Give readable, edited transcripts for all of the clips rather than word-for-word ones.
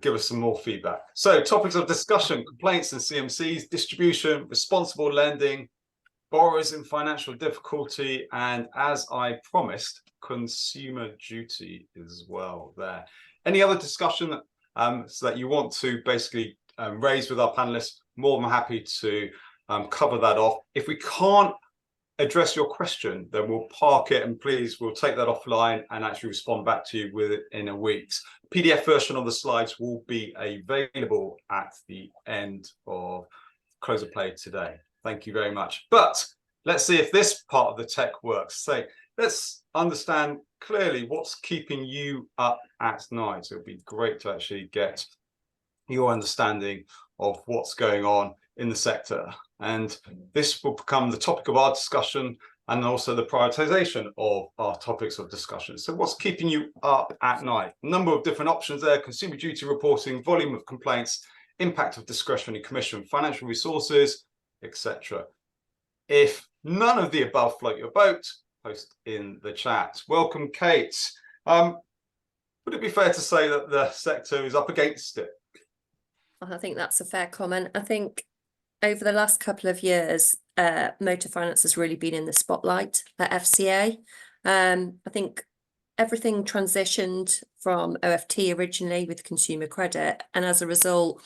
give us some more feedback. So topics of discussion: complaints and CMCs, distribution, responsible lending, borrowers in financial difficulty, and as I promised, consumer duty as well there. Any other discussion so that you want to basically raise with our panelists? More than happy to cover that off. If we can't address your question, then we'll park it, and please, we'll take that offline and actually respond back to you with it in a week's. PDF version of the slides will be available at the end of close of play today. Thank you very much. But let's see if this part of the tech works. So let's understand clearly what's keeping you up at night. It would be great to actually get your understanding of what's going on in the sector. And this will become the topic of our discussion and also the prioritization of our topics of discussion. So what's keeping you up at night? A number of different options there: consumer duty reporting, volume of complaints, impact of discretionary commission, financial resources, etc. If none of the above float your boat, post in the chat. Welcome, Kate. Would it be fair to say that the sector is up against it? I think that's a fair comment. I think over the last couple of years, motor finance has really been in the spotlight at FCA. I think everything transitioned from OFT originally with consumer credit, and as a result,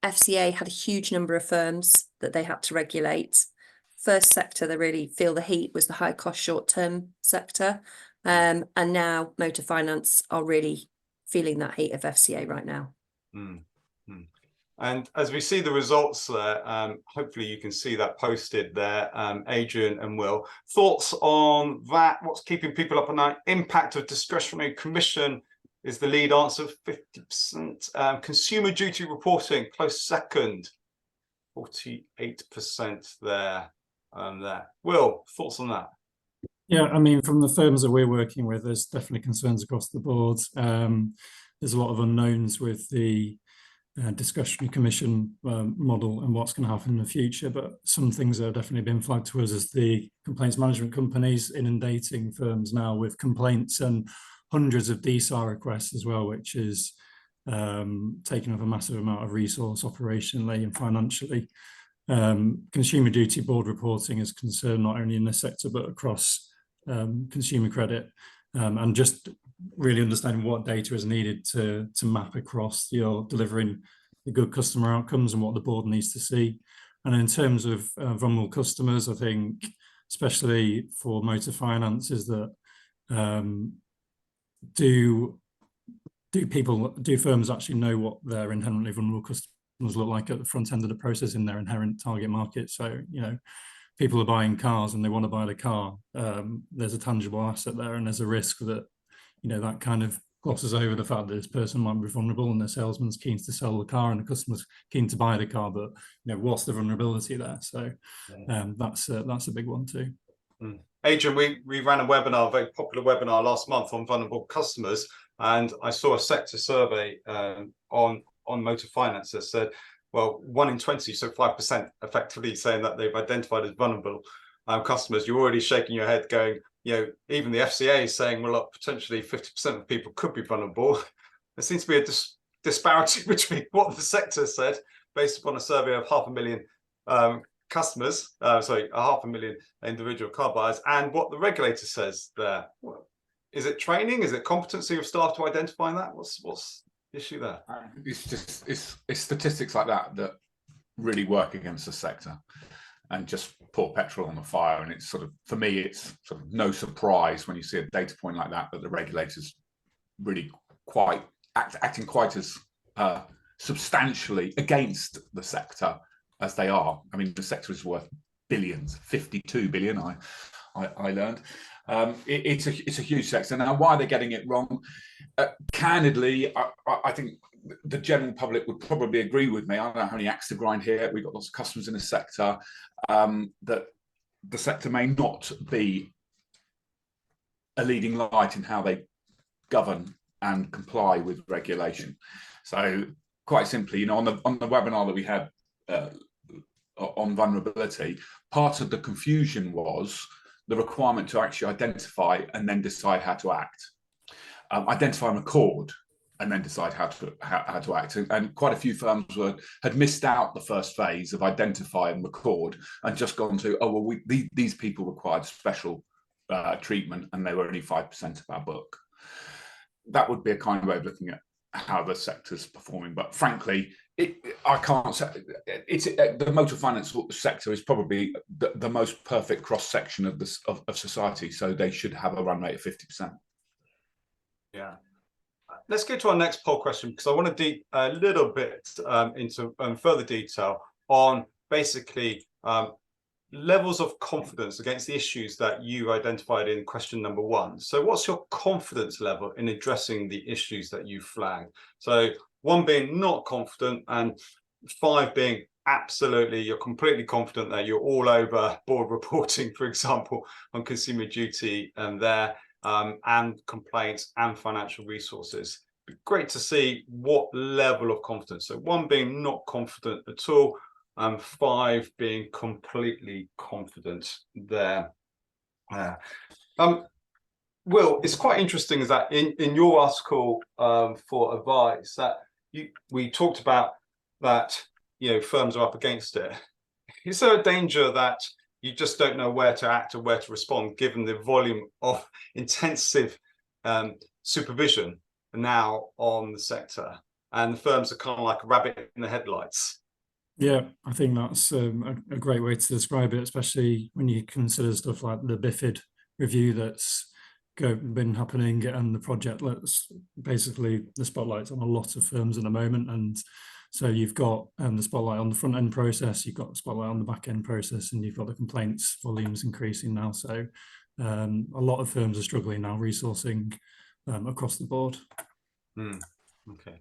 FCA had a huge number of firms that they had to regulate. First sector they really feel the heat was the high cost short-term sector, and now motor finance are really feeling that heat of FCA right now. And as we see the results there, hopefully you can see that posted there, Adrian and Will. Thoughts on that? What's keeping people up at night? Impact of discretionary commission is the lead answer, 50%. Consumer duty reporting, close second, 48% there. Will, thoughts on that? Yeah, I mean, from the firms that we're working with, there's definitely concerns across the board. There's a lot of unknowns with the discretionary commission model and what's going to happen in the future, but some things that have definitely been flagged to us as the complaints management companies inundating firms now with complaints and hundreds of DSAR requests as well, which is taking up a massive amount of resource operationally and financially. Consumer duty board reporting is concerned not only in this sector but across consumer credit, and just really understanding what data is needed to map across you're delivering the good customer outcomes and what the board needs to see. And in terms of vulnerable customers, I think especially for motor finance is that do firms actually know what their inherently vulnerable customers look like at the front end of the process in their inherent target market? So, you know, people are buying cars and they want to buy the car. There's a tangible asset there, and there's a risk that, you know, that kind of glosses over the fact that this person might be vulnerable and the salesman's keen to sell the car and the customer's keen to buy the car, but, you know, what's the vulnerability there? So that's a big one too. Adrian, we ran a webinar, a very popular webinar last month on vulnerable customers, and I saw a sector survey on motor finance that said, well, 1 in 20, so 5% effectively saying that they've identified as vulnerable customers. You're already shaking your head going, you know, even the FCA is saying, well, look, potentially 50% of people could be vulnerable. There seems to be a disparity between what the sector said based upon a survey of 500,000 customers, 500,000 individual car buyers, and what the regulator says there. Is it training? Is it competency of staff to identify that? What's the issue there? It's statistics like that that really work against the sector and just pour petrol on the fire. And it's sort of, for me, it's sort of no surprise when you see a data point like that the regulators really acting quite as substantially against the sector as they are. I mean, the sector is worth billions, 52 billion, I learned. It's a huge sector. Now, why are they getting it wrong? Candidly, I think the general public would probably agree with me. I don't have any axe to grind here. We've got lots of customers in the sector, that the sector may not be a leading light in how they govern and comply with regulation. So quite simply, you know, on the webinar that we had on vulnerability, part of the confusion was the requirement to actually identify and then decide how to act. Identify and record and then decide how to act. And quite a few firms had missed out the first phase of identify and record, and just gone to, oh well, these people required special treatment, and they were only 5% of our book. That would be a kind of way of looking at how the sector's performing. But frankly, I can't say it's the motor finance sector is probably the most perfect cross section of society. So they should have a run rate of 50%. Yeah. Let's get to our next poll question, because I want to deep a little bit into further detail on basically levels of confidence against the issues that you identified in question number 1. So what's your confidence level in addressing the issues that you flagged? So 1 being not confident, and 5 being absolutely, you're completely confident that you're all over board reporting, for example, on consumer duty and and complaints and financial resources. Great to see what level of confidence. So 1 being not confident at all, and 5 being completely confident there. Will, it's quite interesting is that in your article for Avyse, that we talked about that, you know, firms are up against it. Is there a danger that you just don't know where to act or where to respond, given the volume of intensive supervision now on the sector, and the firms are kind of like a rabbit in the headlights? Yeah, I think that's a great way to describe it, especially when you consider stuff like the BIFID review that's been happening, and the project that's basically the spotlight's on a lot of firms at the moment. And so you've got the spotlight on the front end process, you've got the spotlight on the back end process, and you've got the complaints volumes increasing now. So a lot of firms are struggling now resourcing across the board. Okay.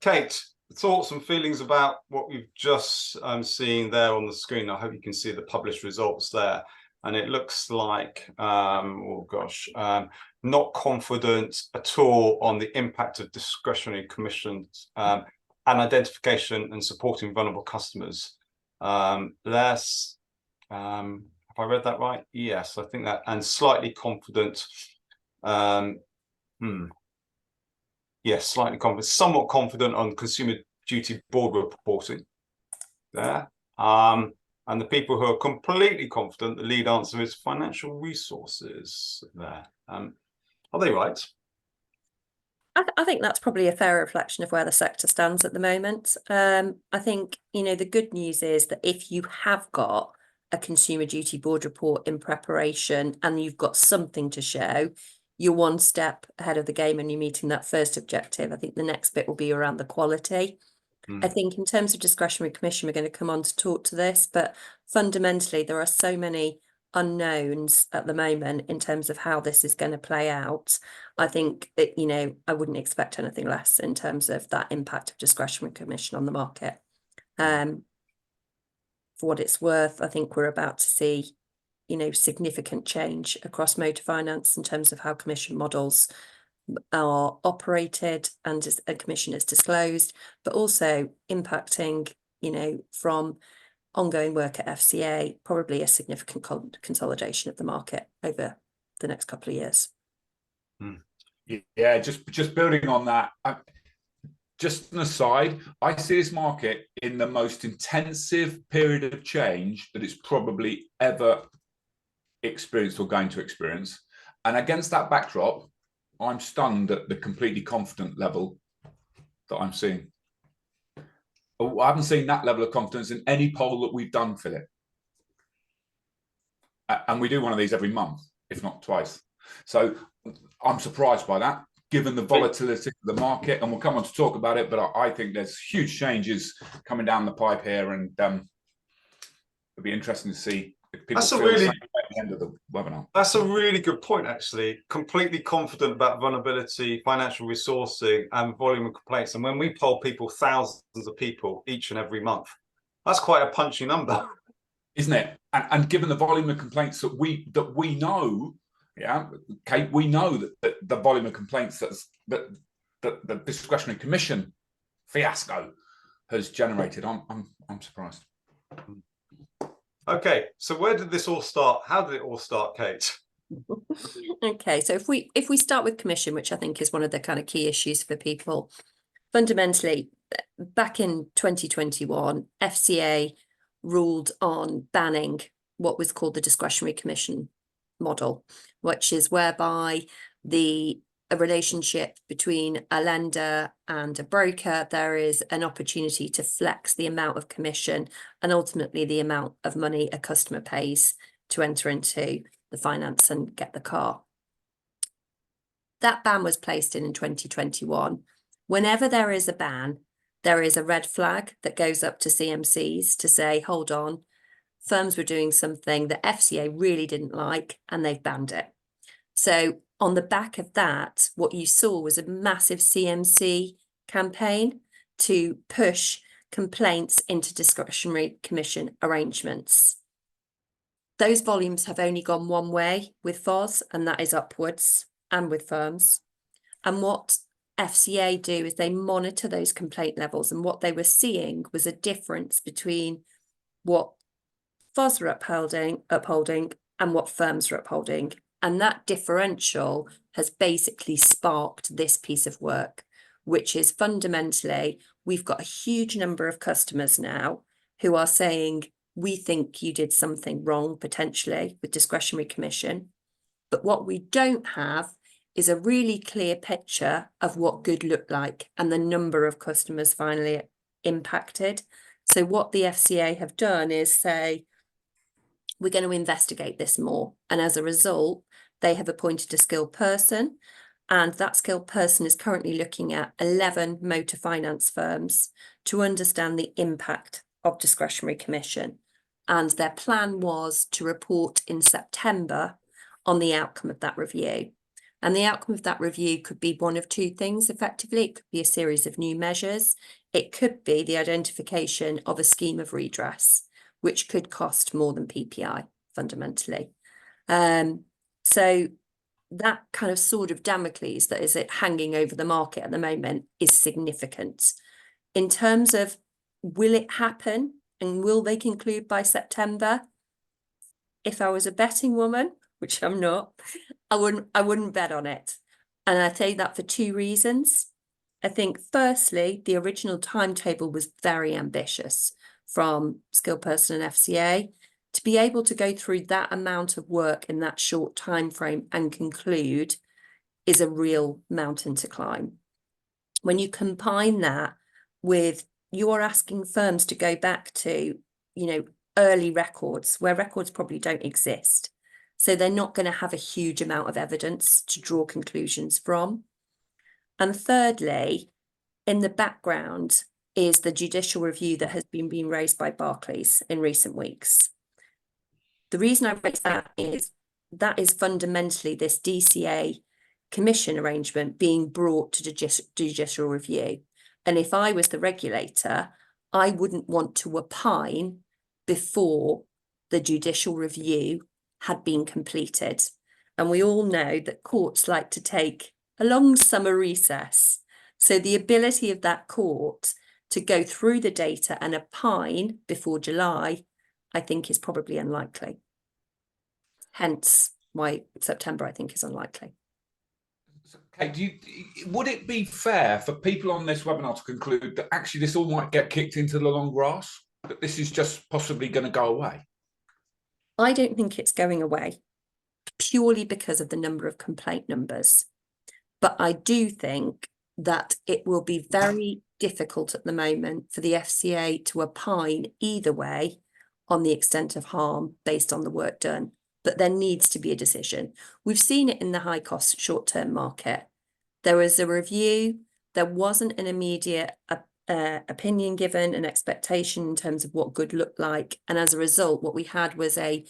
Kate, thoughts and feelings about what we've just seen there on the screen? I hope you can see the published results there. And it looks like, oh gosh, not confident at all on the impact of discretionary commissions and identification and supporting vulnerable customers. Less, have I read that right? Yes, I think that, and slightly confident. Yes, slightly confident, somewhat confident on consumer duty board reporting there. And the people who are completely confident, the lead answer is financial resources there. Are they right? I think that's probably a fair reflection of where the sector stands at the moment. I think, you know, the good news is that if you have got a consumer duty board report in preparation and you've got something to show, you're 1 step ahead of the game and you're meeting that first objective. I think the next bit will be around the quality. I think in terms of discretionary commission, we're going to come on to talk to this, but fundamentally there are so many unknowns at the moment in terms of how this is going to play out. I think that, you know, I wouldn't expect anything less in terms of that impact of discretionary commission on the market. For what it's worth, I think we're about to see, you know, significant change across motor finance in terms of how commission models are operated and a commission is disclosed, but also impacting, you know, from ongoing work at FCA, probably a significant consolidation of the market over the next couple of years. Yeah, just building on that, just an aside, I see this market in the most intensive period of change that it's probably ever experienced or going to experience. And against that backdrop, I'm stunned at the completely confident level that I'm seeing. I haven't seen that level of confidence in any poll that we've done, Philip. And we do one of these every month, if not twice. So I'm surprised by that, given the volatility of the market. And we'll come on to talk about it, but I think there's huge changes coming down the pipe here, and it'll be interesting to see if people feel the same at the end of the webinar. That's a really good point, actually. Completely confident about vulnerability, financial resourcing, and volume of complaints. And when we poll people, thousands of people each and every month, that's quite a punchy number, isn't it? And given the volume of complaints that we know, yeah, Kate, we know that the volume of complaints that the discretionary commission fiasco has generated, I'm surprised. Okay, so where did this all start? How did it all start, Kate? Okay, so if we start with commission, which I think is one of the kind of key issues for people, fundamentally, back in 2021, FCA ruled on banning what was called the discretionary commission model, which is whereby a relationship between a lender and a broker, there is an opportunity to flex the amount of commission and ultimately the amount of money a customer pays to enter into the finance and get the car. That ban was placed in 2021. Whenever there is a ban, there is a red flag that goes up to CMCs to say, hold on, firms were doing something that FCA really didn't like and they've banned it. So on the back of that, what you saw was a massive CMC campaign to push complaints into discretionary commission arrangements. Those volumes have only gone one way with FOS, and that is upwards, and with firms. And what FCA do is they monitor those complaint levels, and what they were seeing was a difference between what FOS were upholding and what firms were upholding. And that differential has basically sparked this piece of work, which is fundamentally, we've got a huge number of customers now who are saying, we think you did something wrong potentially with discretionary commission. But what we don't have is a really clear picture of what good looked like and the number of customers finally impacted. So what the FCA have done is say, we're going to investigate this more. And as a result, they have appointed a skilled person, and that skilled person is currently looking at 11 motor finance firms to understand the impact of discretionary commission. And their plan was to report in September on the outcome of that review. And the outcome of that review could be one of two things, effectively. It could be a series of new measures. It could be the identification of a scheme of redress, which could cost more than PPI, fundamentally. So that kind of sword of Damocles that is hanging over the market at the moment is significant. In terms of, will it happen and will they conclude by September? If I was a betting woman, which I'm not, I wouldn't bet on it. And I say that for two reasons. I think firstly, the original timetable was very ambitious from skilled person and FCA. To be able to go through that amount of work in that short time frame and conclude is a real mountain to climb. When you combine that with, you're asking firms to go back to, early records where records probably don't exist. So they're not going to have a huge amount of evidence to draw conclusions from. And thirdly, in the background is the judicial review that has been being raised by Barclays in recent weeks. The reason I raise that is fundamentally this DCA commission arrangement being brought to judicial review. And if I was the regulator, I wouldn't want to opine before the judicial review had been completed. And we all know that courts like to take a long summer recess. So the ability of that court to go through the data and opine before July, I think is probably unlikely. Hence why September, I think, is unlikely. Okay, would it be fair for people on this webinar to conclude that actually this all might get kicked into the long grass? That this is just possibly going to go away? I don't think it's going away purely because of the number of complaint numbers. But I do think that it will be very difficult at the moment for the FCA to opine either way on the extent of harm based on the work done. But there needs to be a decision. We've seen it in the high cost short-term market. There was a review. There wasn't an immediate opinion given, an expectation in terms of what good looked like. And as a result, what we had was a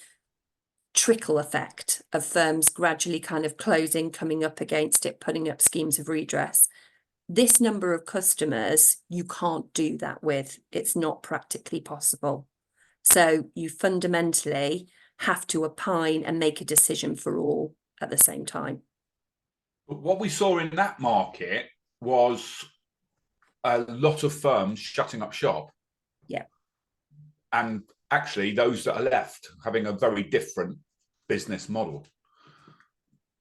trickle effect of firms gradually kind of closing, coming up against it, putting up schemes of redress. This number of customers, you can't do that with. It's not practically possible. So you fundamentally have to opine and make a decision for all at the same time. But what we saw in that market was a lot of firms shutting up shop. Yeah. And actually those that are left having a very different business model.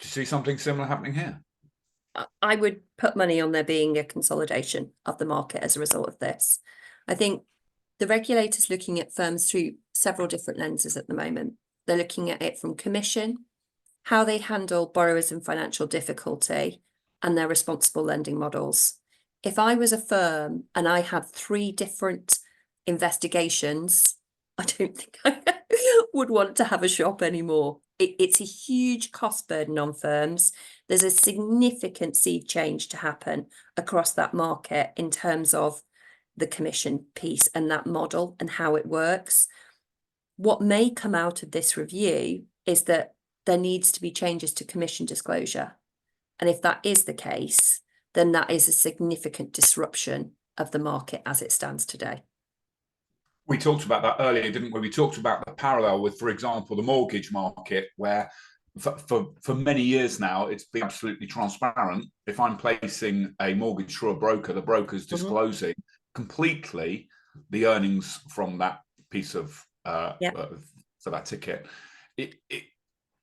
Do you see something similar happening here? I would put money on there being a consolidation of the market as a result of this. I think the regulator's looking at firms through several different lenses at the moment. They're looking at it from commission, how they handle borrowers in financial difficulty, and their responsible lending models. If I was a firm and I had 3 different investigations, I don't think I would want to have a shop anymore. It's a huge cost burden on firms. There's a significant sea change to happen across that market in terms of the commission piece and that model and how it works. What may come out of this review is that there needs to be changes to commission disclosure. And if that is the case, then that is a significant disruption of the market as it stands today. We talked about that earlier, didn't we? We talked about the parallel with, for example, the mortgage market, where for many years now, it's been absolutely transparent. If I'm placing a mortgage through a broker, the broker's disclosing completely the earnings from that piece of, for that ticket.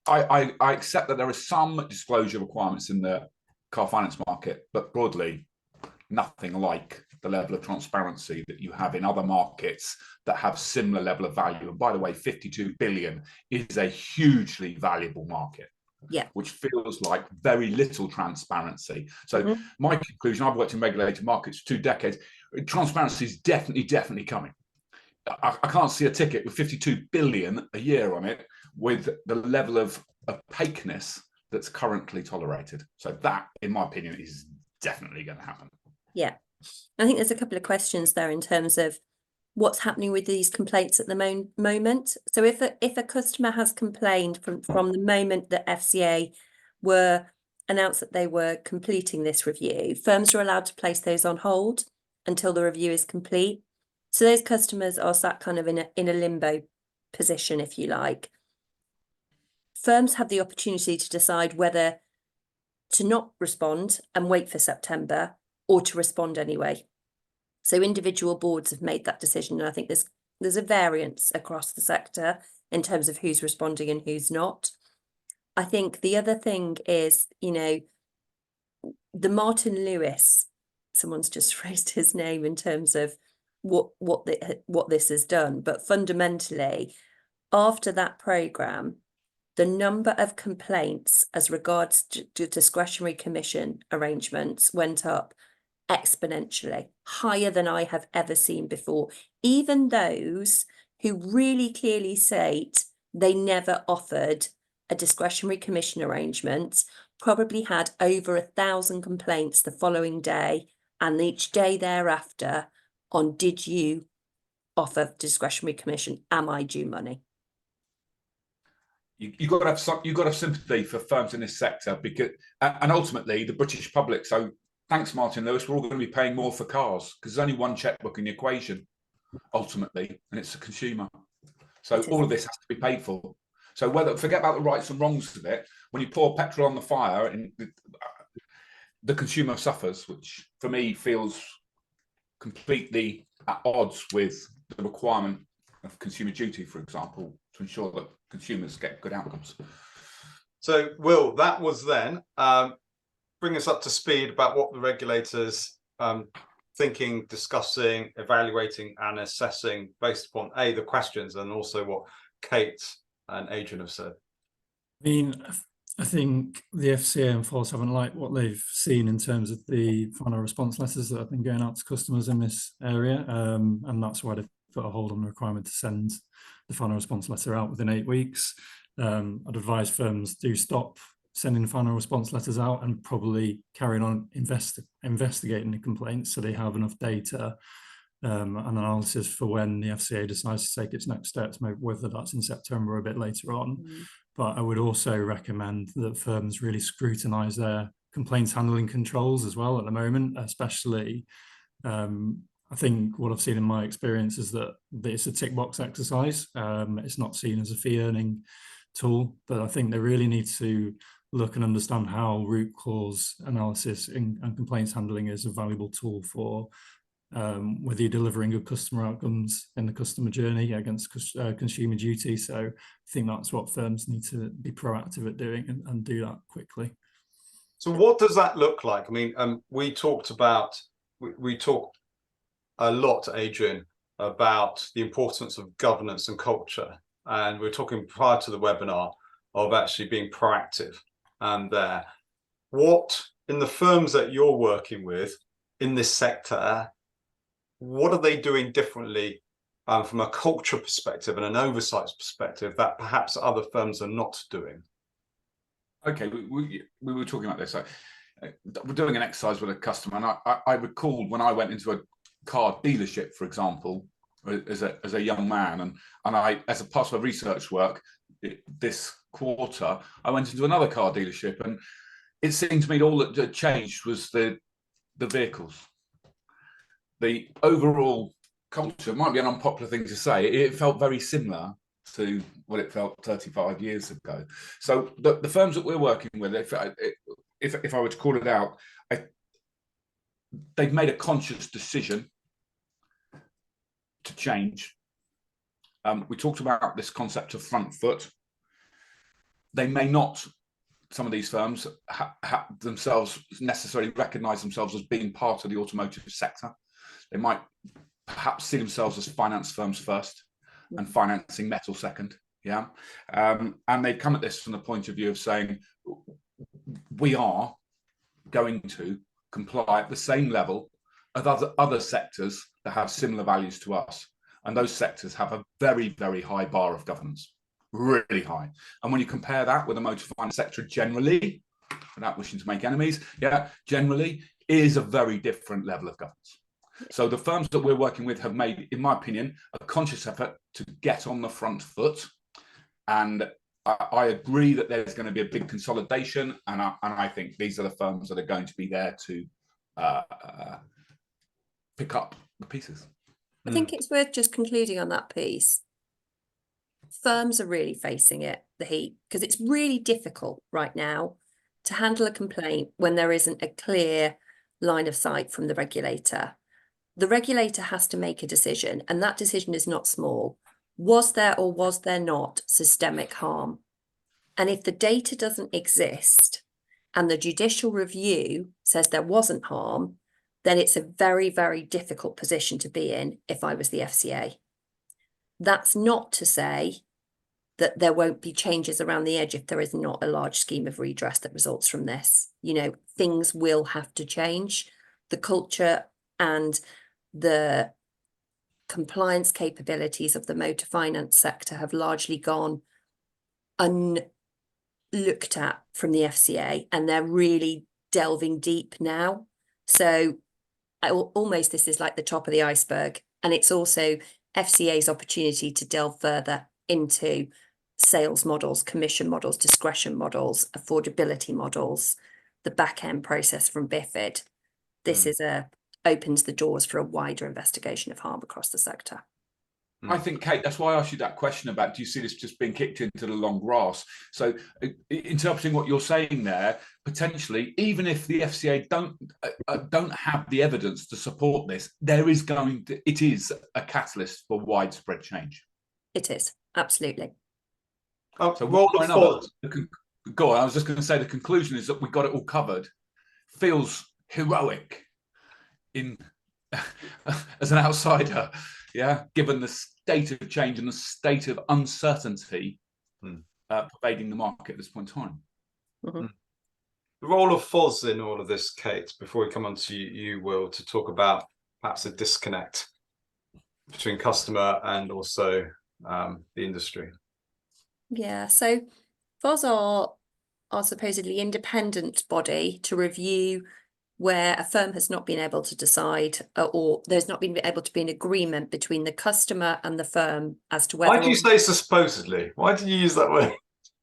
I accept that there are some disclosure requirements in the car finance market, but broadly, nothing like the level of transparency that you have in other markets that have similar level of value. And by the way, 52 billion is a hugely valuable market, which feels like very little transparency. So my conclusion, I've worked in regulated markets for 2 decades, transparency is definitely coming. I can't see a ticket with 52 billion a year on it with the level of opaqueness that's currently tolerated. So that, in my opinion, is definitely going to happen. Yeah. I think there's a couple of questions there in terms of what's happening with these complaints at the moment. So if a customer has complained from the moment that FCA were announced that they were completing this review, firms are allowed to place those on hold until the review is complete. So those customers are sat kind of in a limbo position, if you like. Firms have the opportunity to decide whether to not respond and wait for September or to respond anyway. So individual boards have made that decision, and I think there's a variance across the sector in terms of who's responding and who's not. I think the other thing is, you know, the Martin Lewis, someone's just raised his name in terms of what this has done, but fundamentally, after that programme, the number of complaints as regards to discretionary commission arrangements went up exponentially, higher than I have ever seen before. Even those who really clearly state they never offered a discretionary commission arrangement probably had over 1,000 complaints the following day and each day thereafter on, did you offer discretionary commission? Am I due money? You've got to have sympathy for firms in this sector, because, and ultimately the British public. So thanks, Martin Lewis. We're all going to be paying more for cars because there's only one checkbook in the equation, ultimately, and it's the consumer. So all of this has to be paid for. So forget about the rights and wrongs of it. When you pour petrol on the fire, and the consumer suffers, which for me feels completely at odds with the requirement of consumer duty, for example, to ensure that consumers get good outcomes. So, Will, that was then. Bring us up to speed about what the regulators thinking, discussing, evaluating and assessing based upon the questions and also what Kate and Adrian have said. I mean, I think the FCA and FOS haven't liked what they've seen in terms of the final response letters that have been going out to customers in this area, and that's why they've put a hold on the requirement to send the final response letter out within 8 weeks. I'd advise firms do stop sending final response letters out and probably carrying on investigating the complaints so they have enough data and analysis for when the FCA decides to take its next steps, whether that's in September or a bit later on. But I would also recommend that firms really scrutinise their complaints handling controls as well at the moment, especially I think what I've seen in my experience is that it's a tick box exercise. It's not seen as a fee earning tool, but I think they really need to look and understand how root cause analysis and complaints handling is a valuable tool for whether you're delivering good customer outcomes in the customer journey against consumer duty. So I think that's what firms need to be proactive at doing and do that quickly. So what does that look like? I mean, we talked about, we talk a lot, Adrian, about the importance of governance and culture. And we're talking prior to the webinar of actually being proactive and there. What, in the firms that you're working with in this sector, what are they doing differently from a culture perspective and an oversight perspective that perhaps other firms are not doing? Okay, we were talking about this. We're doing an exercise with a customer, and I recalled when I went into a car dealership, for example, as a young man, and I, as a part of my research work this quarter, I went into another car dealership, and it seemed to me all that had changed was the vehicles. The overall culture might be an unpopular thing to say. It felt very similar to what it felt 35 years ago. So the firms that we're working with, if I were to call it out, they've made a conscious decision to change. We talked about this concept of front foot. They may not, some of these firms themselves necessarily recognise themselves as being part of the automotive sector. They might perhaps see themselves as finance firms first and financing metal second. Yeah. And they come at this from the point of view of saying, we are going to comply at the same level as other sectors that have similar values to us. And those sectors have a very, very high bar of governance, really high. And when you compare that with the motor finance sector generally, without wishing to make enemies, yeah, generally is a very different level of governance. So the firms that we're working with have made, in my opinion, a conscious effort to get on the front foot. And I agree that there's going to be a big consolidation. And I think these are the firms that are going to be there to pick up the pieces. I think it's worth just concluding on that piece. Firms are really facing the heat, because it's really difficult right now to handle a complaint when there isn't a clear line of sight from the regulator. The regulator has to make a decision, and that decision is not small. Was there or was there not systemic harm? And if the data doesn't exist and the judicial review says there wasn't harm, then it's a very, very difficult position to be in if I was the FCA. That's not to say that there won't be changes around the edge if there is not a large scheme of redress that results from this. You know, things will have to change. The culture and the compliance capabilities of the motor finance sector have largely gone unlooked at from the FCA, and they're really delving deep now. So almost this is like the top of the iceberg, and it's also FCA's opportunity to delve further into sales models, commission models, discretion models, affordability models, the back end process from BIFID. This opens the doors for a wider investigation of harm across the sector. I think, Kate, that's why I asked you that question about, do you see this just being kicked into the long grass? So interpreting what you're saying there, potentially, even if the FCA don't have the evidence to support this, it is a catalyst for widespread change. It is, absolutely. So go on, I was just going to say the conclusion is that we got it all covered. Feels heroic as an outsider, yeah, given the state of change and the state of uncertainty pervading the market at this point in time. The role of FOS in all of this, Kate, before we come on to you, Will, to talk about perhaps a disconnect between customer and also the industry. Yeah, so FOS are supposedly independent body to review where a firm has not been able to decide, or there's not been able to be an agreement between the customer and the firm as to whether. Why do you say supposedly? Why do you use that word?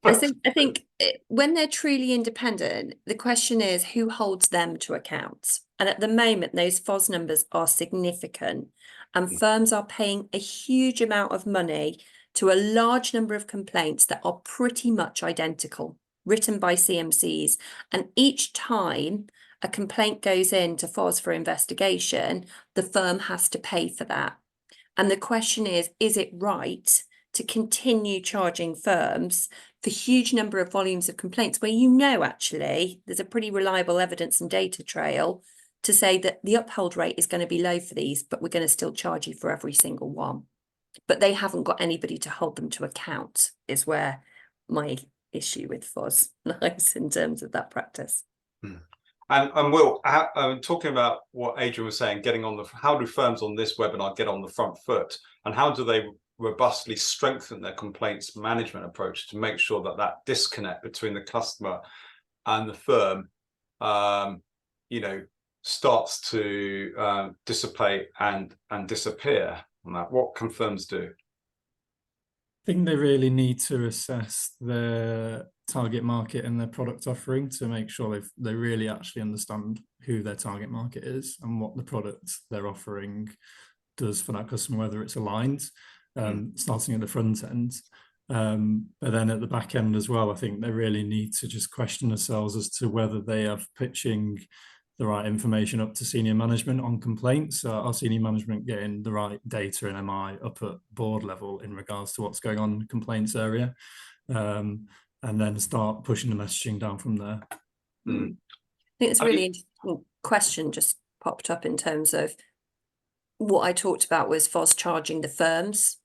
I think when they're truly independent, the question is who holds them to account. And at the moment, those FOS numbers are significant, and firms are paying a huge amount of money to a large number of complaints that are pretty much identical, written by CMCs. And each time a complaint goes into FOS for investigation, the firm has to pay for that. And the question is it right to continue charging firms for huge number of volumes of complaints where actually there's a pretty reliable evidence and data trail to say that the upheld rate is going to be low for these, but we're going to still charge you for every single one. But they haven't got anybody to hold them to account, is where my issue with FOS lies in terms of that practice. And Will, talking about what Adrian was saying, how do firms on this webinar get on the front foot, and how do they robustly strengthen their complaints management approach to make sure that that disconnect between the customer and the firm, starts to dissipate and disappear? And that, what can firms do? I think they really need to assess their target market and their product offering to make sure they really actually understand who their target market is and what the product they're offering does for that customer, whether it's aligned, starting at the front end. But then at the back end as well, I think they really need to just question themselves as to whether they are pitching the right information up to senior management on complaints. Are senior management getting the right data and MI up at board level in regards to what's going on in the complaints area? And then start pushing the messaging down from there. I think it's a really interesting question just popped up in terms of what I talked about was FOS charging the firms.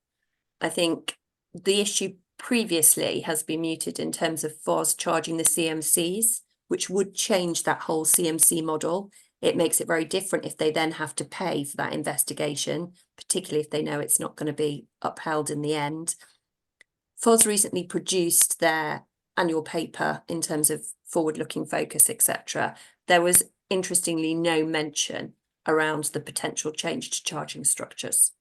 I think the issue previously has been muted in terms of FOS charging the CMCs, which would change that whole CMC model. It makes it very different if they then have to pay for that investigation, particularly if they know it's not going to be upheld in the end. FOS recently produced their annual paper in terms of forward-looking focus, etc. There was, interestingly, no mention around the potential change to charging structures,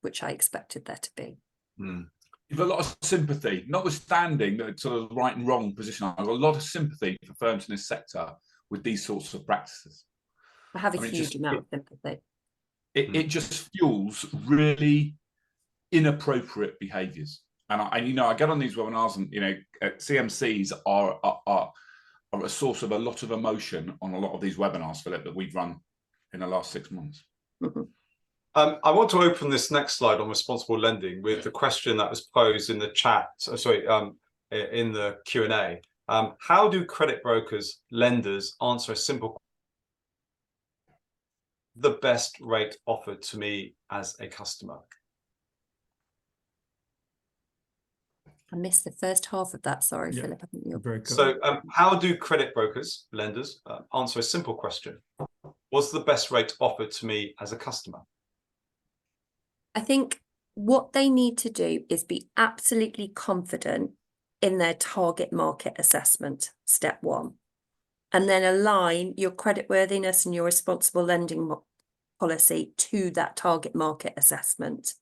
which I expected there to be. You've got a lot of sympathy, notwithstanding the sort of right and wrong position. I've got a lot of sympathy for firms in this sector with these sorts of practices. I have a huge amount of sympathy. It just fuels really inappropriate behaviours. And I get on these webinars, and CMCs are a source of a lot of emotion on a lot of these webinars, Philip, that we've run in the last 6 months. I want to open this next slide on responsible lending with the question that was posed in the chat. In the Q&A. How do credit brokers, lenders answer a simple: the best rate offered to me as a customer? I missed the first half of that. Sorry, Philip. I think you're... So how do credit brokers, lenders, answer a simple question? What's the best rate offered to me as a customer? I think what they need to do is be absolutely confident in their target market assessment, step one, and then align your creditworthiness and your responsible lending policy to that target market assessment.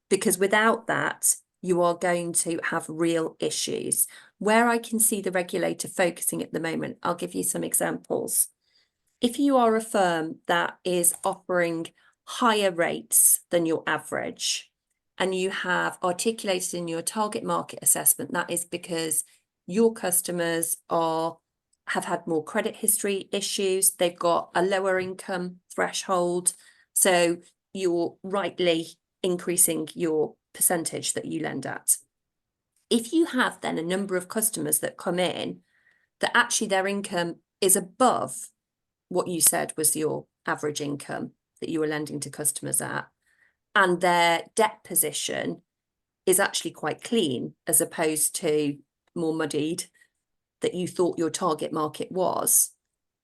Because without that, you are going to have real issues. Where I can see the regulator focusing at the moment, I'll give you some examples. If you are a firm that is offering higher rates than your average, and you have articulated in your target market assessment, that is because your customers have had more credit history issues, they've got a lower income threshold, so you're rightly increasing your percentage that you lend at. If you have then a number of customers that come in that actually their income is above what you said was your average income that you were lending to customers at, and their debt position is actually quite clean as opposed to more muddied that you thought your target market was,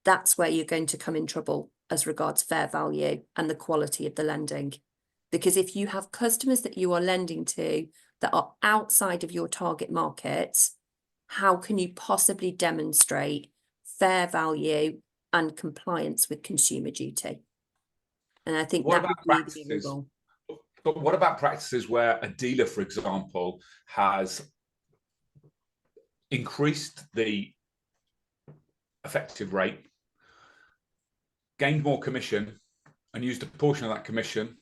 that's where you're going to come in trouble as regards fair value and the quality of the lending. Because if you have customers that you are lending to that are outside of your target market, how can you possibly demonstrate fair value and compliance with consumer duty? And I think that would be the rule. But what about practices where a dealer, for example, has increased the effective rate, gained more commission, and used a portion of that commission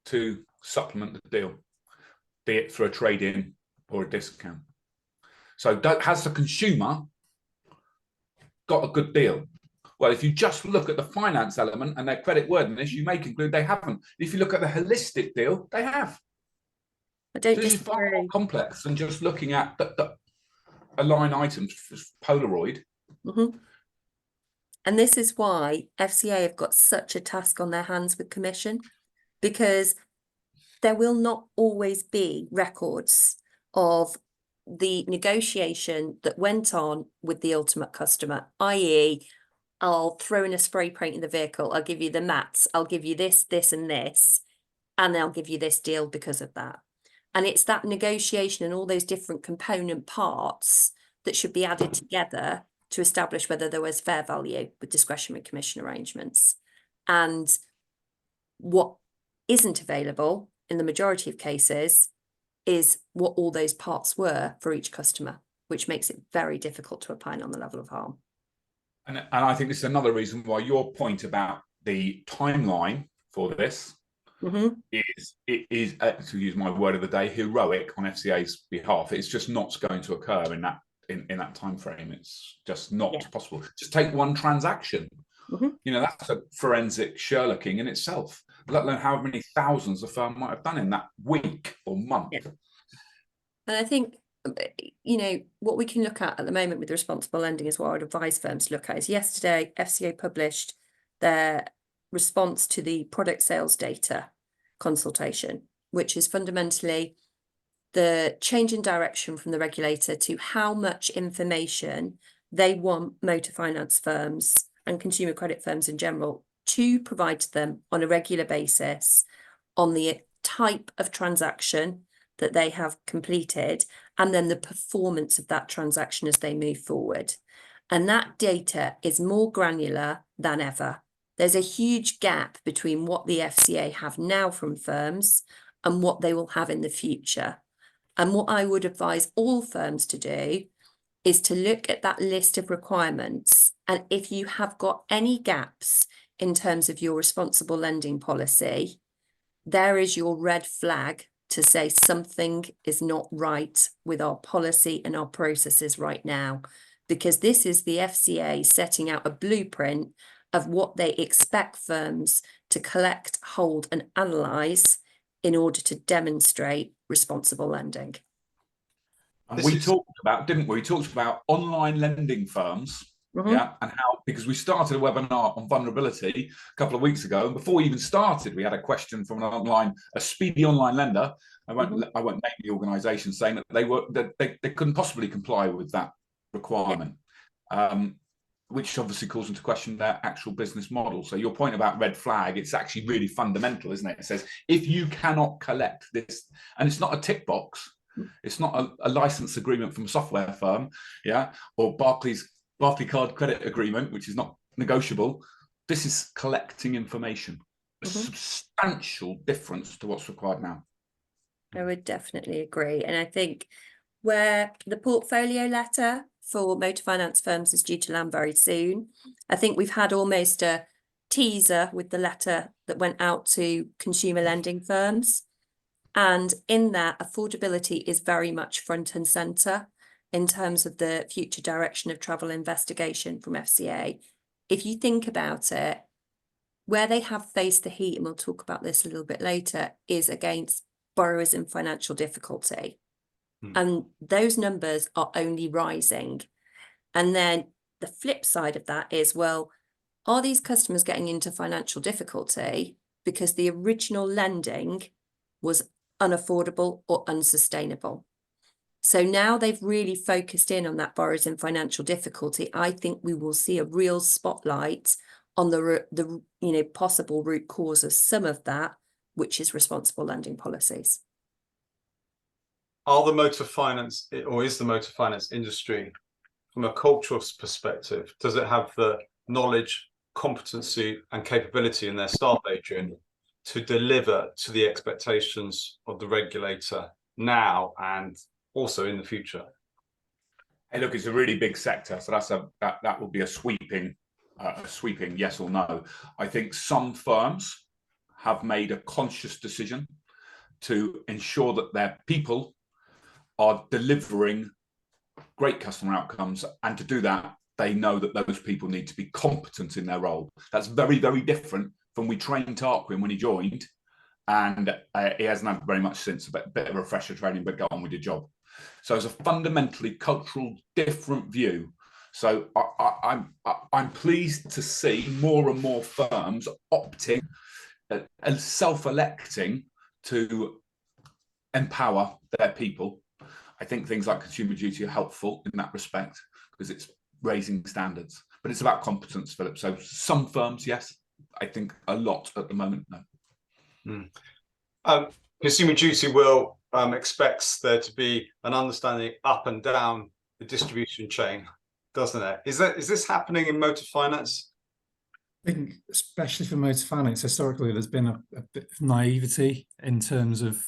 to supplement the deal, be it for a trade-in or a discount? So has the consumer got a good deal. Well, if you just look at the finance element and their credit worthiness, you may conclude they haven't. If you look at the holistic deal, they have. I don't This is far more disagree. complex than just looking at a line item for Polaroid. Mhm. And this is why FCA have got such a task on their hands with commission, because there will not always be records of the negotiation that went on with the ultimate customer, i.e., I'll throw in a spray paint in the vehicle, I'll give you the mats, I'll give you this, this, and this, and I'll give you this deal because of that. And it's that negotiation and all those different component parts that should be added together to establish whether there was fair value with discretionary commission arrangements. And what isn't available in the majority of cases is what all those parts were for each customer, which makes it very difficult to opine on the level of harm. And I think this is another reason why your point about the timeline for this is to use my word of the day, heroic on FCA's behalf. It's just not going to occur in that time frame. It's just not possible. Just take one transaction. You know, that's a forensic Sherlocking in itself, let alone how many thousands the firm might have done in that week or month. And I think, you know, what we can look at the moment with responsible lending is what I would advise firms to look at is yesterday, FCA published their response to the product sales data consultation, which is fundamentally the change in direction from the regulator to how much information they want motor finance firms and consumer credit firms in general to provide to them on a regular basis on the type of transaction that they have completed, and then the performance of that transaction as they move forward. And that data is more granular than ever. There's a huge gap between what the FCA have now from firms and what they will have in the future. And what I would advise all firms to do is to look at that list of requirements. And if you have got any gaps in terms of your responsible lending policy, there is your red flag to say something is not right with our policy and our processes right now, because this is the FCA setting out a blueprint of what they expect firms to collect, hold, and analyse in order to demonstrate responsible lending. And we talked about, didn't we? We talked about online lending firms. Yeah, and how, because we started a webinar on vulnerability a couple of weeks ago, and before we even started, we had a question from a speedy online lender. I won't name the organisation, saying that they couldn't possibly comply with that requirement, which obviously calls into question their actual business model. So your point about red flag, it's actually really fundamental, isn't it? It says if you cannot collect this, and it's not a tick box, it's not a license agreement from a software firm, or Barclaycard credit agreement, which is not negotiable. This is collecting information, a substantial difference to what's required now. I would definitely agree. And I think where the portfolio letter for motor finance firms is due to land very soon, I think we've had almost a teaser with the letter that went out to consumer lending firms. And in that, affordability is very much front and centre in terms of the future direction of travel investigation from FCA. If you think about it, where they have faced the heat, and we'll talk about this a little bit later, is against borrowers in financial difficulty. And those numbers are only rising. And then the flip side of that is, well, are these customers getting into financial difficulty because the original lending was unaffordable or unsustainable? So now they've really focused in on that borrowers in financial difficulty. I think we will see a real spotlight on the possible root cause of some of that, which is responsible lending policies. Are the motor finance, or is the motor finance industry, from a cultural perspective, does it have the knowledge, competency, and capability in their staff, Adrian, to deliver to the expectations of the regulator now and also in the future? Hey, look, it's a really big sector, so that will be a sweeping yes or no. I think some firms have made a conscious decision to ensure that their people are delivering great customer outcomes, and to do that, they know that those people need to be competent in their role. That's very, very different from we trained Tarquin when he joined, and he hasn't had very much since, a bit of refresher training, but get on with your job. So it's a fundamentally cultural different view. So I'm pleased to see more and more firms opting and self-electing to empower their people. I think things like consumer duty are helpful in that respect because it's raising standards, but it's about competence, Philip. So some firms, yes. I think a lot at the moment, no. Consumer duty will expects there to be an understanding up and down the distribution chain, doesn't it? Is this happening in motor finance? I think, especially for motor finance, historically, there's been a bit of naivety in terms of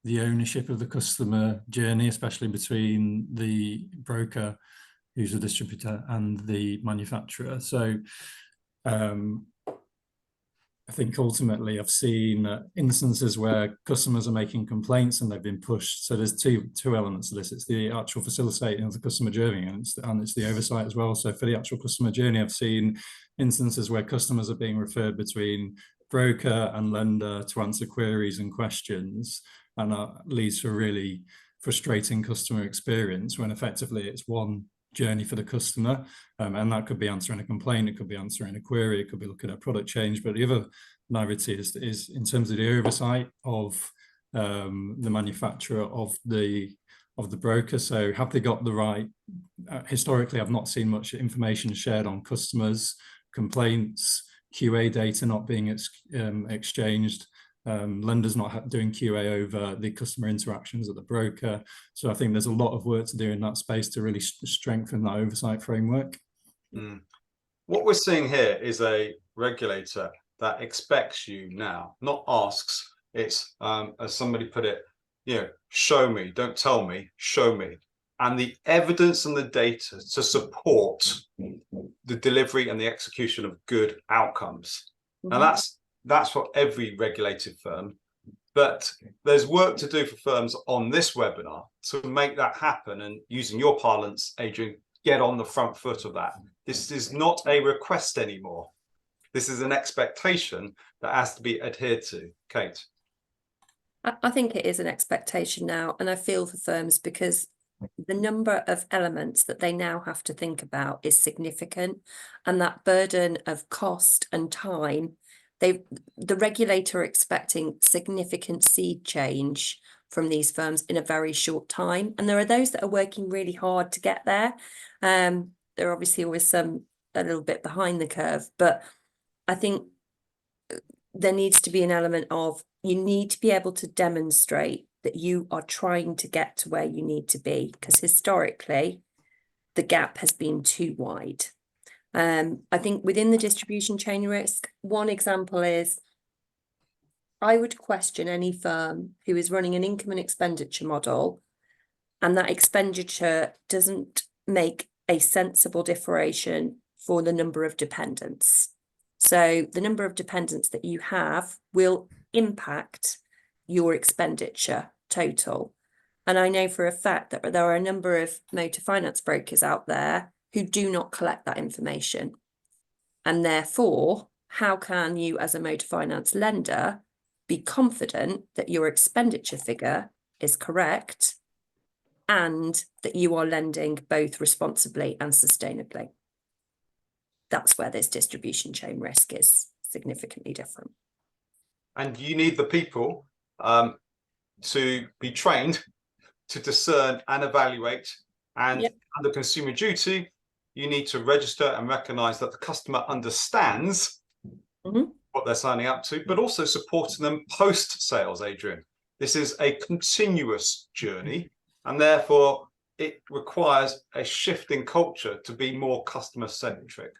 the ownership of the customer journey, especially between the broker, who's the distributor, and the manufacturer. So I think ultimately I've seen instances where customers are making complaints and they've been pushed. So there's two elements to this. It's the actual facilitating of the customer journey, and it's the oversight as well. So for the actual customer journey, I've seen instances where customers are being referred between broker and lender to answer queries and questions, and that leads to a really frustrating customer experience when effectively it's one journey for the customer, and that could be answering a complaint, it could be answering a query, it could be looking at product change. But the other narrative is in terms of the oversight of the manufacturer of the broker. So have they got the right? Historically, I've not seen much information shared on customers, complaints, QA data not being exchanged. Lenders not doing QA over the customer interactions at the broker. So I think there's a lot of work to do in that space to really strengthen that oversight framework. What we're seeing here is a regulator that expects you now, not asks. It's as somebody put it, show me, don't tell me, show me. And the evidence and the data to support the delivery and the execution of good outcomes. And that's for every regulated firm, but there's work to do for firms on this webinar to make that happen. And using your parlance, Adrian, get on the front foot of that. This is not a request anymore. This is an expectation that has to be adhered to. Kate? I think it is an expectation now, and I feel for firms because the number of elements that they now have to think about is significant, and that burden of cost and time. The regulator expecting significant sea change from these firms in a very short time. And there are those that are working really hard to get there. There are obviously always some a little bit behind the curve, but I think there needs to be an element of you need to be able to demonstrate that you are trying to get to where you need to be, because historically the gap has been too wide. I think within the distribution chain risk, one example is I would question any firm who is running an income and expenditure model, and that expenditure doesn't make a sensible differentiation for the number of dependents. So the number of dependents that you have will impact your expenditure total. And I know for a fact that there are a number of motor finance brokers out there who do not collect that information. And therefore, how can you as a motor finance lender be confident that your expenditure figure is correct and that you are lending both responsibly and sustainably? That's where this distribution chain risk is significantly different. And you need the people to be trained to discern and evaluate. And under consumer duty, you need to register and recognize that the customer understands what they're signing up to, but also supporting them post-sales, Adrian. This is a continuous journey, and therefore it requires a shift in culture to be more customer-centric.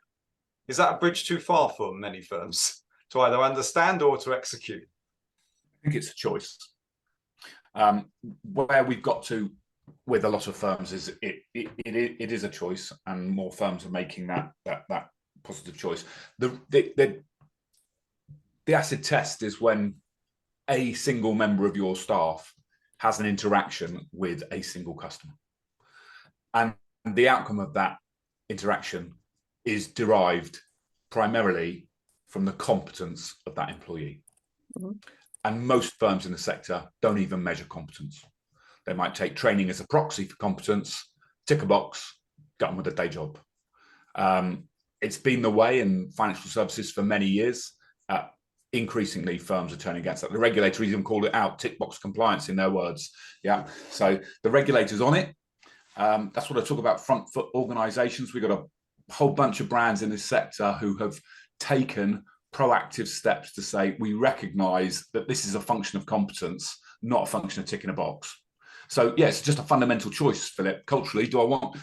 Is that a bridge too far for many firms to either understand or to execute? I think it's a choice. Where we've got to with a lot of firms is it is a choice, and more firms are making that positive choice. The acid test is when a single member of your staff has an interaction with a single customer, and the outcome of that interaction is derived primarily from the competence of that employee. Mhm. And most firms in the sector don't even measure competence. They might take training as a proxy for competence, tick a box, get on with a day job. It's been the way in financial services for many years. Increasingly, firms are turning against that. The regulator even called it out, tick box compliance in their words. Yeah, so the regulator's on it. That's what I talk about, front foot organisations. We've got a whole bunch of brands in this sector who have taken proactive steps to say, we recognise that this is a function of competence, not a function of ticking a box. So yeah, it's just a fundamental choice, Philip. Culturally, do I want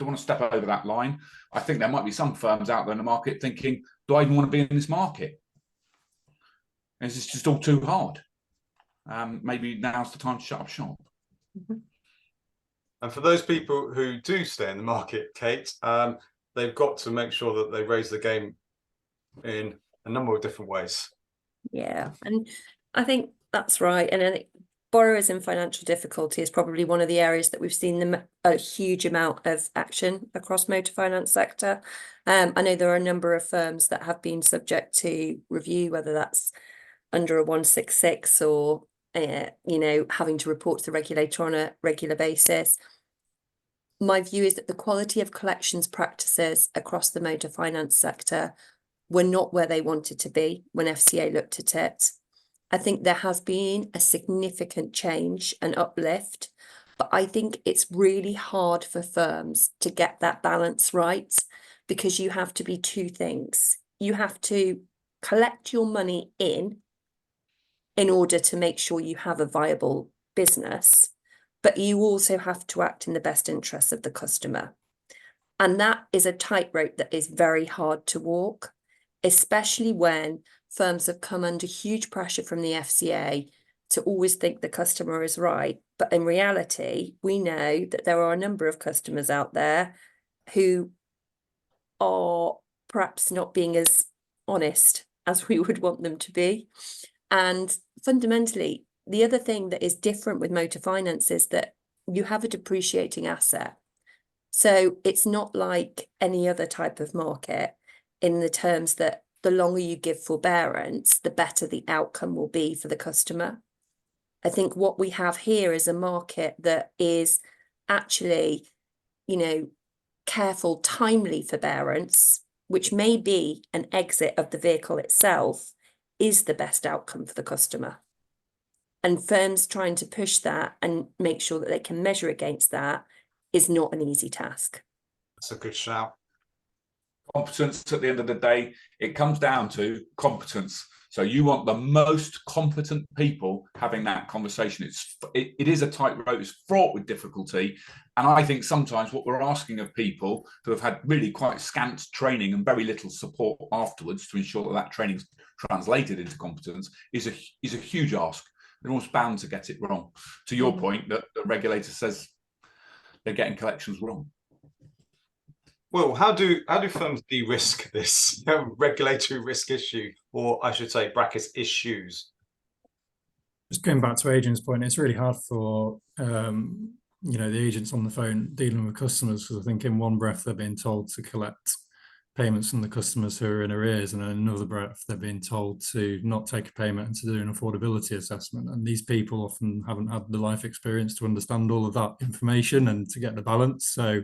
to step over that line? I think there might be some firms out there in the market thinking, do I even want to be in this market? And it's just all too hard. Maybe now's the time to shut up shop. And for those people who do stay in the market, Kate, they've got to make sure that they raise the game in a number of different ways. Yeah, and I think that's right. And I think borrowers in financial difficulty is probably one of the areas that we've seen a huge amount of action across motor finance sector. I know there are a number of firms that have been subject to review, whether that's under a 166 or having to report to the regulator on a regular basis. My view is that the quality of collections practices across the motor finance sector were not where they wanted to be when FCA looked at it. I think there has been a significant change and uplift, but I think it's really hard for firms to get that balance right, because you have to be two things. You have to collect your money in order to make sure you have a viable business, but you also have to act in the best interests of the customer. And that is a tightrope that is very hard to walk, especially when firms have come under huge pressure from the FCA to always think the customer is right. But in reality, we know that there are a number of customers out there who are perhaps not being as honest as we would want them to be. And fundamentally, the other thing that is different with motor finance is that you have a depreciating asset. So it's not like any other type of market in the terms that the longer you give forbearance, the better the outcome will be for the customer. I think what we have here is a market that is actually, careful, timely forbearance, which may be an exit of the vehicle itself, is the best outcome for the customer. And firms trying to push that and make sure that they can measure against that is not an easy task. That's a good shout. Competence, at the end of the day, it comes down to competence. So you want the most competent people having that conversation. It is a tightrope, it's fraught with difficulty. And I think sometimes what we're asking of people who have had really quite scant training and very little support afterwards to ensure that that training's translated into competence is a huge ask. They're almost bound to get it wrong. To your point, that the regulator says they're getting collections wrong. Well, how do firms de-risk this regulatory risk issue, or I should say brackets issues? Just going back to Adrian's point, it's really hard for the agents on the phone dealing with customers, because I think in one breath they're being told to collect payments from the customers who are in arrears, and in another breath they're being told to not take a payment and to do an affordability assessment. And these people often haven't had the life experience to understand all of that information and to get the balance. So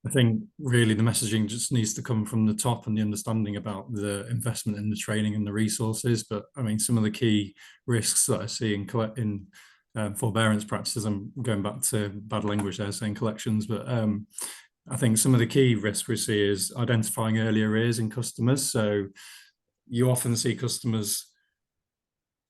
I think really the messaging just needs to come from the top, and the understanding about the investment in the training and the resources. But I mean, some of the key risks that I see in forbearance practices, I'm going back to bad language there saying collections, but I think some of the key risks we see is identifying early arrears in customers. So you often see customers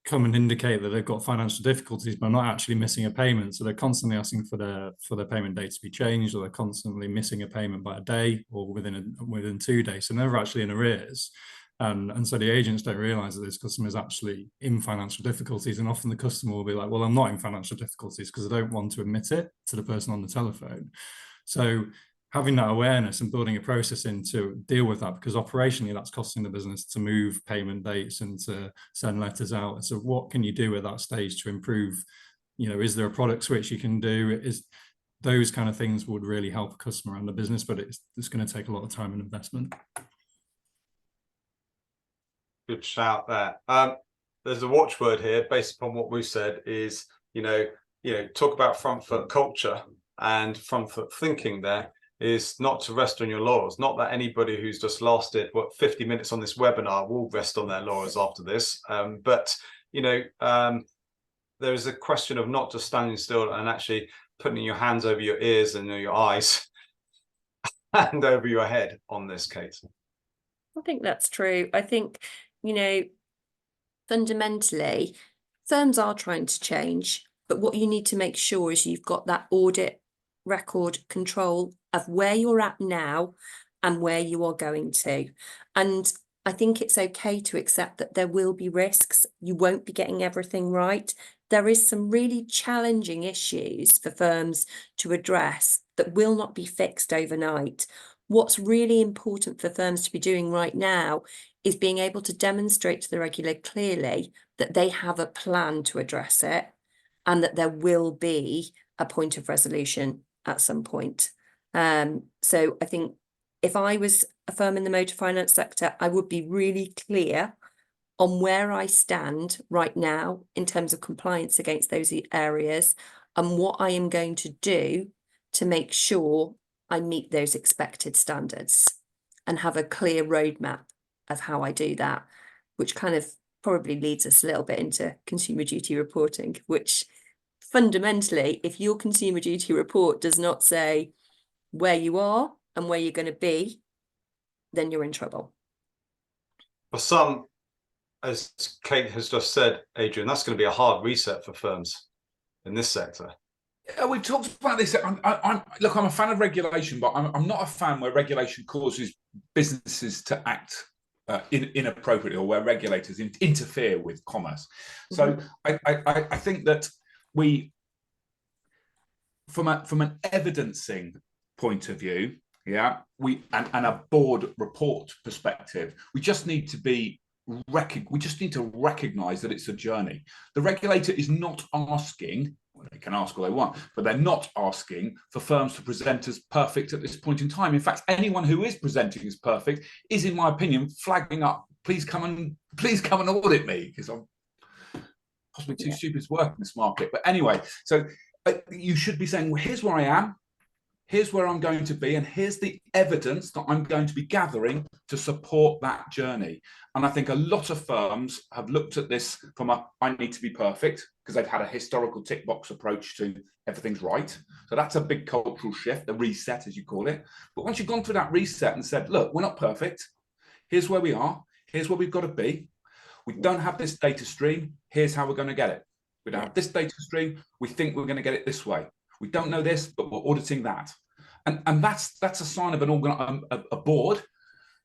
come and indicate that they've got financial difficulties, but not actually missing a payment. So they're constantly asking for their payment date to be changed, or they're constantly missing a payment by a day or within 2 days. So they're never actually in arrears. And so the agents don't realise that this customer is actually in financial difficulties. And often the customer will be like, well, I'm not in financial difficulties, because I don't want to admit it to the person on the telephone. So having that awareness and building a process in to deal with that, because operationally that's costing the business to move payment dates and to send letters out. So what can you do at that stage to improve? Is there a product switch you can do? those kind of things would really help a customer and the business, but it's going to take a lot of time and investment. Good shout there. There's a watchword here based upon what we've said is, talk about front foot culture, and front foot thinking there is not to rest on your laurels. Not that anybody who's just lasted 50 minutes on this webinar will rest on their laurels after this, but there is a question of not just standing still and actually putting your hands over your ears and your eyes and over your head on this, Kate. I think that's true. I think, fundamentally, firms are trying to change, but what you need to make sure is you've got that audit record control of where you're at now and where you are going to. And I think it's okay to accept that there will be risks. You won't be getting everything right. There is some really challenging issues for firms to address that will not be fixed overnight. What's really important for firms to be doing right now is being able to demonstrate to the regulator clearly that they have a plan to address it and that there will be a point of resolution at some point. So I think if I was a firm in the motor finance sector, I would be really clear on where I stand right now in terms of compliance against those areas and what I am going to do to make sure I meet those expected standards and have a clear roadmap of how I do that, which kind of probably leads us a little bit into consumer duty reporting, which fundamentally, if your consumer duty report does not say where you are and where you're going to be, then you're in trouble. For some, as Kate has just said, Adrian, that's going to be a hard reset for firms in this sector. Yeah, we've talked about this. Look, I'm a fan of regulation, but I'm not a fan where regulation causes businesses to act inappropriately, or where regulators interfere with commerce. So I think that we, from an evidencing point of view, and a board report perspective, we just need to recognize that it's a journey. The regulator is not asking, well, they can ask all they want, but they're not asking for firms to present as perfect at this point in time. In fact, anyone who is presenting as perfect is, in my opinion, flagging up, please come and audit me, because I'm possibly too stupid to work in this market. But anyway, so you should be saying, well, here's where I am, here's where I'm going to be, and here's the evidence that I'm going to be gathering to support that journey. And I think a lot of firms have looked at this from I need to be perfect, because they've had a historical tick box approach to everything's right. So that's a big cultural shift, the reset, as you call it. But once you've gone through that reset and said, look, we're not perfect, here's where we are, here's where we've got to be. We don't have this data stream, here's how we're going to get it. We don't have this data stream, we think we're going to get it this way. We don't know this, but we're auditing that. And that's a sign of a board,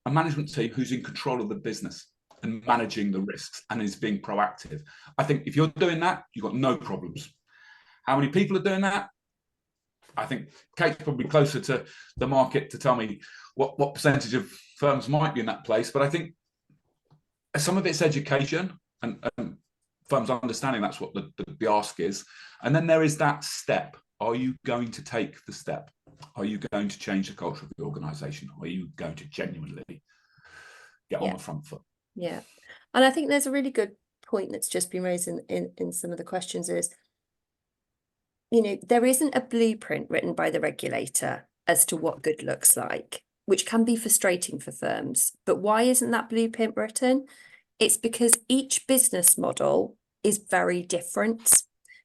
a management team who's in control of the business and managing the risks and is being proactive. I think if you're doing that, you've got no problems. How many people are doing that? I think Kate's probably closer to the market to tell me what percentage of firms might be in that place. But I think some of it's education and firms understanding that's what the ask is. And then there is that step. Are you going to take the step? Are you going to change the culture of the organisation? Are you going to genuinely get on the front foot? Yeah. And I think there's a really good point that's just been raised in some of the questions is, there isn't a blueprint written by the regulator as to what good looks like, which can be frustrating for firms. But why isn't that blueprint written? It's because each business model is very different.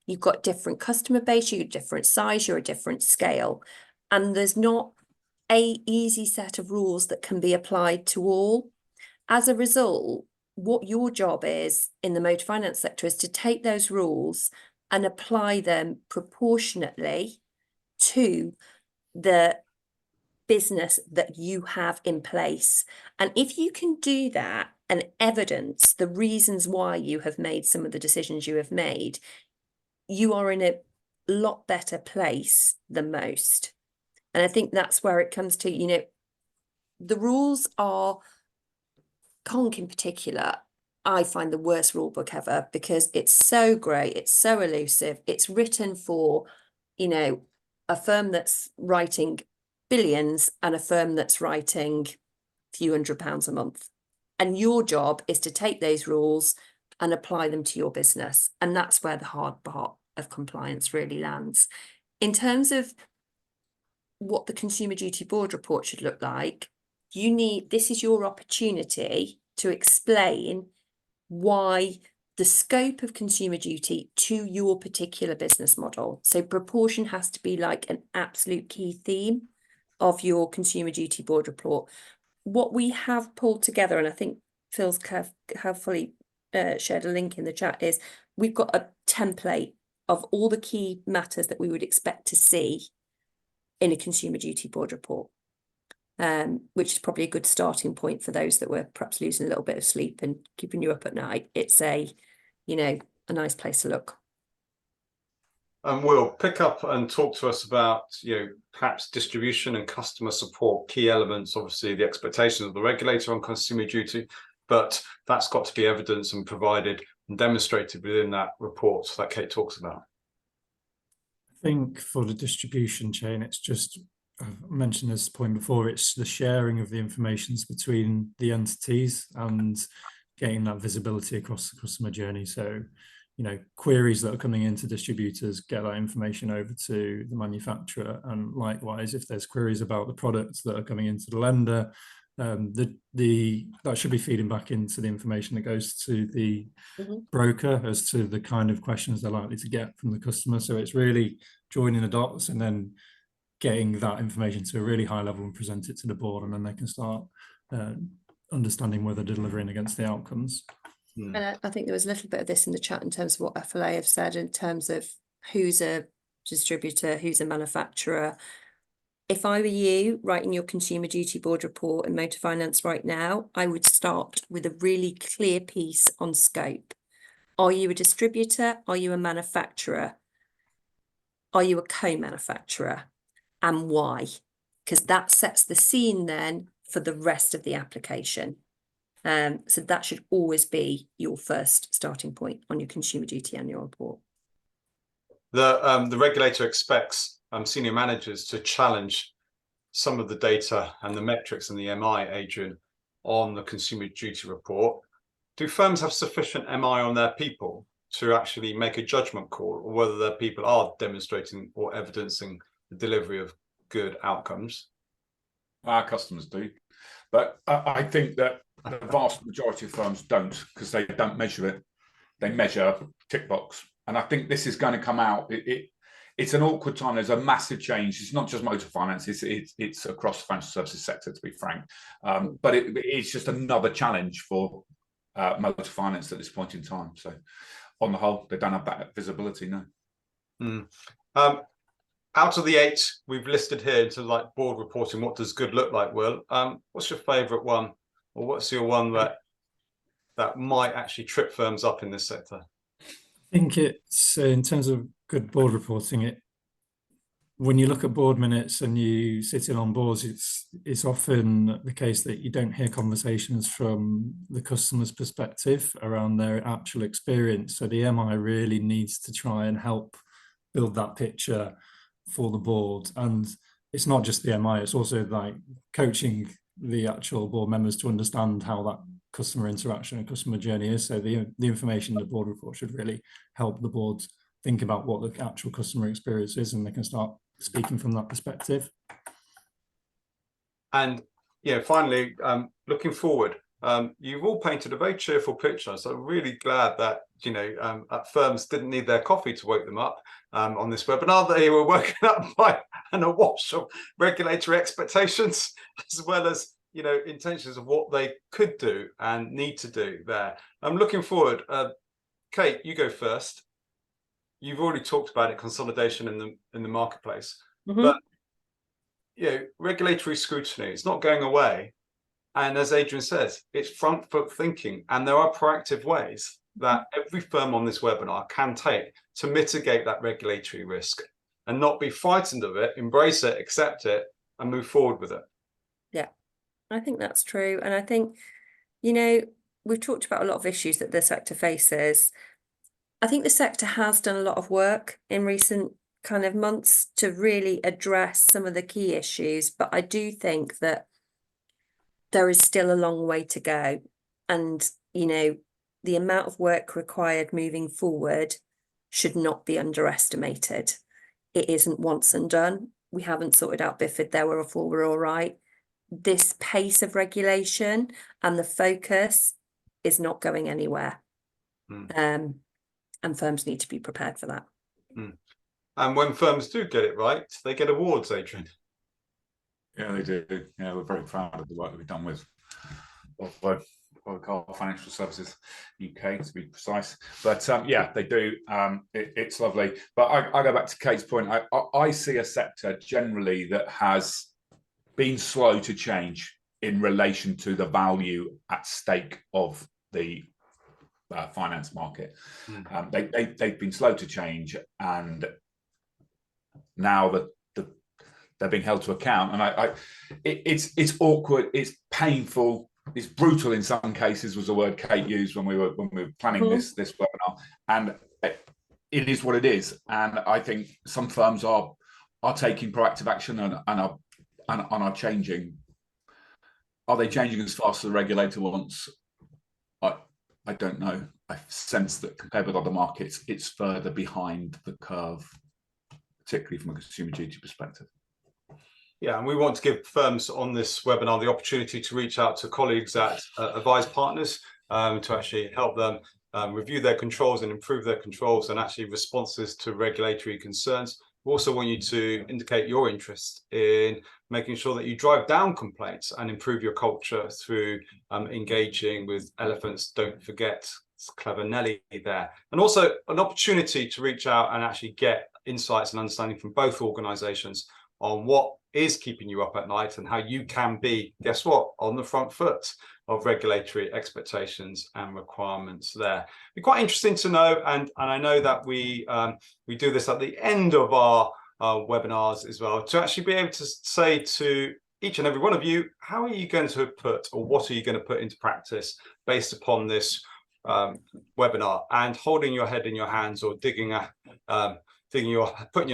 You've got different customer base, you're a different size, you're a different scale. And there's not an easy set of rules that can be applied to all. As a result, what your job is in the motor finance sector is to take those rules and apply them proportionately to the business that you have in place. And if you can do that and evidence the reasons why you have made some of the decisions you have made, you are in a lot better place than most. And I think that's where it comes to, the rules are, Conk in particular, I find the worst rule book ever because it's so grey, it's so elusive, it's written for, a firm that's writing billions and a firm that's writing a few £100 a month. And your job is to take those rules and apply them to your business. And that's where the hard part of compliance really lands. In terms of what the Consumer Duty Board report should look like, this is your opportunity to explain why the scope of consumer duty to your particular business model. So proportion has to be like an absolute key theme of your Consumer Duty Board report. What we have pulled together, and I think Phil's helpfully shared a link in the chat, is we've got a template of all the key matters that we would expect to see in a Consumer Duty Board report, which is probably a good starting point for those that were perhaps losing a little bit of sleep and keeping you up at night. It's a nice place to look. And we'll pick up and talk to us about, perhaps distribution and customer support, key elements, obviously the expectations of the regulator on consumer duty, but that's got to be evidenced and provided and demonstrated within that report that Kate talks about. I think for the distribution chain, it's just, I've mentioned this point before, it's the sharing of the information between the entities and getting that visibility across the customer journey. So, queries that are coming into distributors, get that information over to the manufacturer, and likewise, if there's queries about the products that are coming into the lender, that should be feeding back into the information that goes to the broker as to the kind of questions they're likely to get from the customer. So it's really joining the dots and then getting that information to a really high level and present it to the board, and then they can start understanding whether they're delivering against the outcomes. And I think there was a little bit of this in the chat in terms of what FLA have said in terms of who's a distributor, who's a manufacturer. If I were you writing your Consumer Duty Board report in motor finance right now, I would start with a really clear piece on scope. Are you a distributor? Are you a manufacturer? Are you a co-manufacturer? And why? Because that sets the scene then for the rest of the application. So that should always be your first starting point on your Consumer Duty annual report. The regulator expects senior managers to challenge some of the data and the metrics and the MI, Adrian, on the Consumer Duty report. Do firms have sufficient MI on their people to actually make a judgment call, or whether their people are demonstrating or evidencing the delivery of good outcomes? Our customers do, but I think that the vast majority of firms don't, because they don't measure it. They measure tick box, and I think this is going to come out. It's an awkward time. There's a massive change. It's not just motor finance. It's across the financial services sector, to be frank. But it's just another challenge for motor finance at this point in time. So, on the whole, they don't have that visibility. No. Out of the 8 we've listed here into like board reporting, what does good look like, Will? What's your favourite one, or what's your one that might actually trip firms up in this sector? I think it's in terms of good board reporting, when you look at board minutes and you sit in on boards, it's often the case that you don't hear conversations from the customer's perspective around their actual experience. So the MI really needs to try and help build that picture for the board. And it's not just the MI, it's also like coaching the actual board members to understand how that customer interaction and customer journey is. So the information in the board report should really help the board think about what the actual customer experience is, and they can start speaking from that perspective. And finally, looking forward, you've all painted a very cheerful picture. So I'm really glad that firms didn't need their coffee to wake them up on this webinar. They were woken up by an awash of regulatory expectations, as well as intentions of what they could do and need to do there. I'm looking forward. Kate, you go first. You've already talked about it, consolidation in the marketplace, but regulatory scrutiny, it's not going away. And as Adrian says, it's front foot thinking, and there are proactive ways that every firm on this webinar can take to mitigate that regulatory risk and not be frightened of it, embrace it, accept it, and move forward with it. Yeah, I think that's true. And I think, we've talked about a lot of issues that the sector faces. I think the sector has done a lot of work in recent kind of months to really address some of the key issues, but I do think that there is still a long way to go. And, you know, the amount of work required moving forward should not be underestimated. It isn't once and done. We haven't sorted out BIFID, there were all we're all right. This pace of regulation and the focus is not going anywhere. And firms need to be prepared for that. And when firms do get it right, they get awards, Adrian. Yeah, they do. Yeah, we're very proud of the work that we've done with Financial Services UK, to be precise. But yeah, they do. It's lovely. But I go back to Kate's point. I see a sector generally that has been slow to change in relation to the value at stake of the finance market. They've been slow to change, and now that they're being held to account, and it's awkward, it's painful, it's brutal in some cases, was the word Kate used when we were planning this webinar, and it is what it is. And I think some firms are taking proactive action and are changing. Are they changing as fast as the regulator wants? I don't know. I sense that compared with other markets, it's further behind the curve, particularly from a consumer duty perspective. Yeah, and we want to give firms on this webinar the opportunity to reach out to colleagues at Avyse Partners to actually help them review their controls and improve their controls and actually responses to regulatory concerns. We also want you to indicate your interest in making sure that you drive down complaints and improve your culture through engaging with Elephants Don't Forget. It's clever Nelly there. And also an opportunity to reach out and actually get insights and understanding from both organisations on what is keeping you up at night and how you can be, guess what, on the front foot of regulatory expectations and requirements there. It'd be quite interesting to know, and I know that we do this at the end of our webinars as well, to actually be able to say to each and every one of you, how are you going to put, or what are you going to put into practice based upon this webinar? And holding your head in your hands or putting your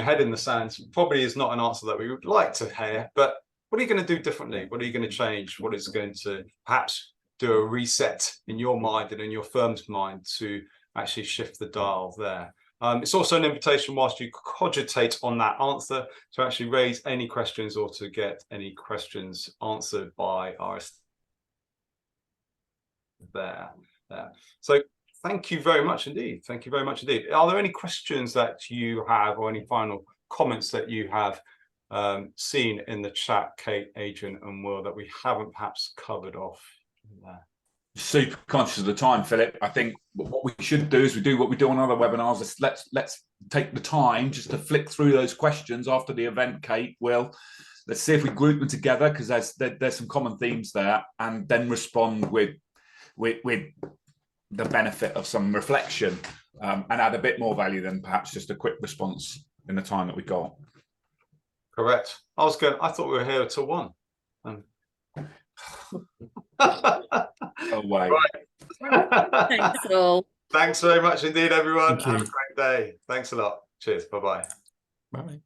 head in the sand probably is not an answer that we would like to hear, but what are you going to do differently? What are you going to change? What is going to perhaps do a reset in your mind and in your firm's mind to actually shift the dial there? It's also an invitation, whilst you cogitate on that answer, to actually raise any questions or to get any questions answered by our there. So thank you very much indeed. Thank you very much indeed. Are there any questions that you have, or any final comments that you have seen in the chat, Kate, Adrian, and Will, that we haven't perhaps covered off there? Super conscious of the time, Philip. I think what we should do is we do what we do on other webinars. Let's take the time just to flick through those questions after the event, Kate, Will. Let's see if we group them together, because there's some common themes there, and then respond with the benefit of some reflection, and add a bit more value than perhaps just a quick response in the time that we got. Correct. I thought we were here till 1. Oh, wait. Right. Thanks all. Thanks very much indeed, everyone. Thank you. Have a great day. Thanks a lot. Cheers. Bye-bye. Bye.